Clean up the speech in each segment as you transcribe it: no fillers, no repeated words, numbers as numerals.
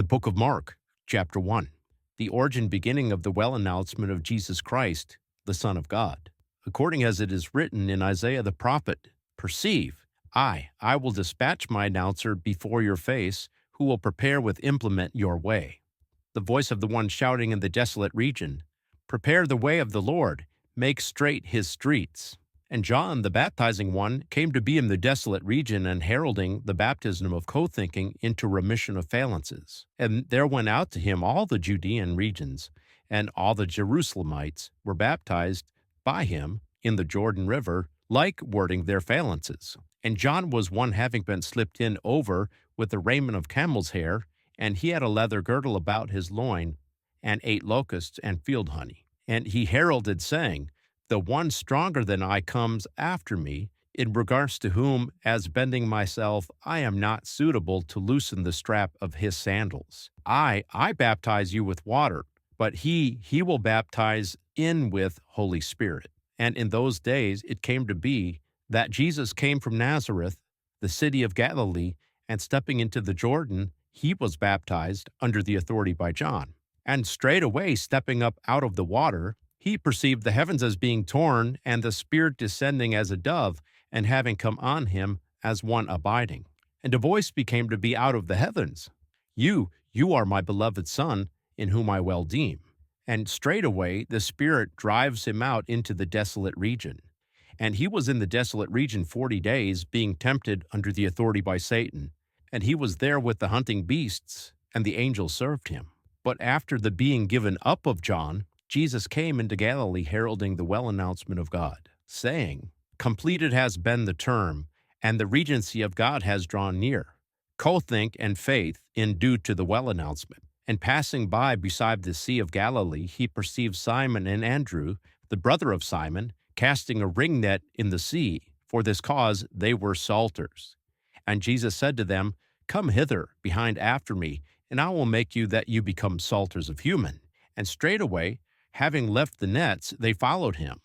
The book of Mark, chapter 1. The origin beginning of the well announcement of Jesus Christ, the Son of God. According as it is written in Isaiah the prophet, perceive, I will dispatch my announcer before your face, who will prepare with implement your way. The voice of the one shouting in the desolate region, prepare the way of the Lord, make straight his streets. And John, the baptizing one, came to be in the desolate region and heralding the baptism of co-thinking into remission of faillances. And there went out to him all the Judean regions, and all the Jerusalemites were baptized by him in the Jordan River, like wording their faillances. And John was one having been slipped in over with the raiment of camel's hair, and he had a leather girdle about his loin, and ate locusts and field honey. And he heralded, saying, the one stronger than I comes after me, in regards to whom, as bending myself, I am not suitable to loosen the strap of his sandals. I baptize you with water, but he will baptize in with Holy Spirit. And in those days it came to be that Jesus came from Nazareth, the city of Galilee, and stepping into the Jordan, he was baptized under the authority by John. And straightway stepping up out of the water, he perceived the heavens as being torn, and the Spirit descending as a dove, and having come on him as one abiding. And a voice became to be out of the heavens, You are my beloved Son, in whom I well deem. And straightway the Spirit drives him out into the desolate region. And he was in the desolate region 40 days, being tempted under the authority by Satan. And he was there with the hunting beasts, and the angels served him. But after the being given up of John, Jesus came into Galilee heralding the well announcement of God, saying, completed has been the term, and the regency of God has drawn near. Co-think and faith in due to the well announcement. And passing by beside the sea of Galilee, he perceived Simon and Andrew, the brother of Simon, casting a ring net in the sea. For this cause they were salters. And Jesus said to them, come hither behind after me, and I will make you that you become salters of human. And straightway, having left the nets, they followed him.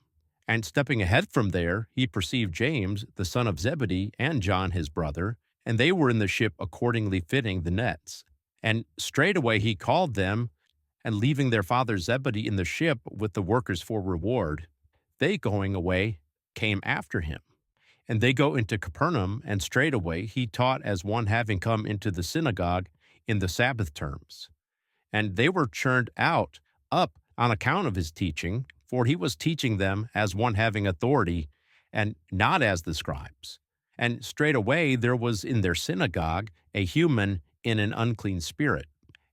And stepping ahead from there, he perceived James, the son of Zebedee, and John his brother, and they were in the ship accordingly fitting the nets. And straightway he called them, and leaving their father Zebedee in the ship with the workers for reward, they going away came after him. And they go into Capernaum, and straightway he taught as one having come into the synagogue in the Sabbath terms. And they were churned up on account of his teaching, for he was teaching them as one having authority, and not as the scribes. And straightway there was in their synagogue a human in an unclean spirit.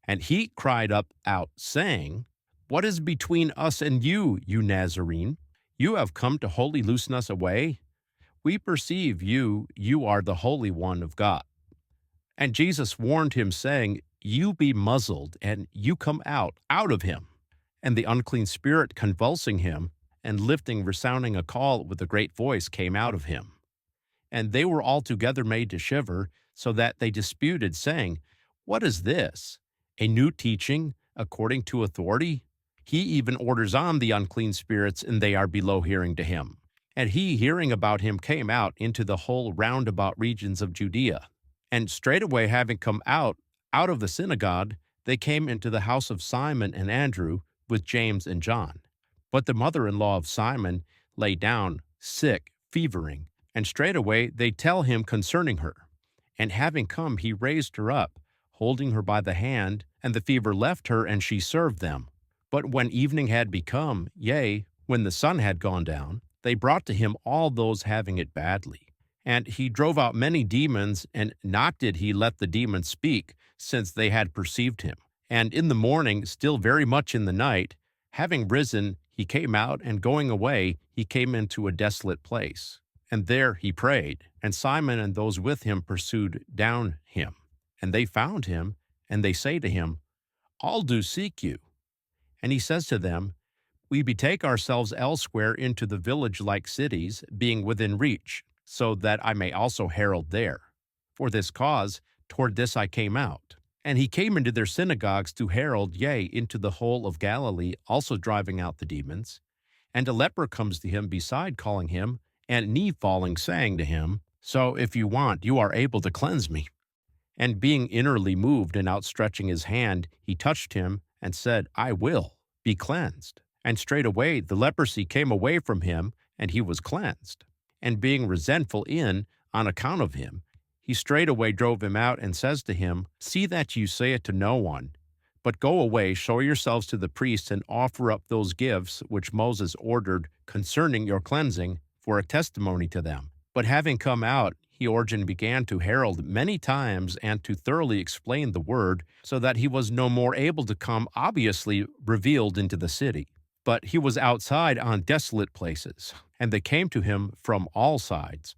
And he cried out, saying, what is between us and you, you Nazarene? You have come to wholly loosen us away? We perceive you are the Holy One of God. And Jesus warned him, saying, you be muzzled, and you come out of him. And the unclean spirit convulsing him, and lifting resounding a call with a great voice, came out of him. And they were altogether made to shiver, so that they disputed, saying, what is this? A new teaching, according to authority? He even orders on the unclean spirits, and they are below hearing to him. And he, hearing about him, came out into the whole roundabout regions of Judea. And straightway having come out of the synagogue, they came into the house of Simon and Andrew, with James and John. But the mother-in-law of Simon lay down, sick, fevering, and straightway they tell him concerning her. And having come, he raised her up, holding her by the hand, and the fever left her, and she served them. But when evening had become, yea, when the sun had gone down, they brought to him all those having it badly. And he drove out many demons, and not did he let the demons speak, since they had perceived him. And in the morning, still very much in the night, having risen, he came out, and going away, he came into a desolate place. And there he prayed. And Simon and those with him pursued down him. And they found him, and they say to him, all do seek you. And he says to them, we betake ourselves elsewhere into the village-like cities, being within reach, so that I may also herald there. For this cause, toward this I came out. And he came into their synagogues to herald, yea, into the whole of Galilee, also driving out the demons. And a leper comes to him beside calling him, and knee falling, saying to him, so if you want, you are able to cleanse me. And being innerly moved and outstretching his hand, he touched him and said, I will be cleansed. And straightway the leprosy came away from him, and he was cleansed. And being resentful on account of him, he straightway drove him out and says to him, See that you say it to no one, but go away, show yourselves to the priests, and offer up those gifts which Moses ordered concerning your cleansing for a testimony to them. But having come out, Origen began to herald many times and to thoroughly explain the word, so that he was no more able to come obviously revealed into the city. But he was outside on desolate places, and they came to him from all sides.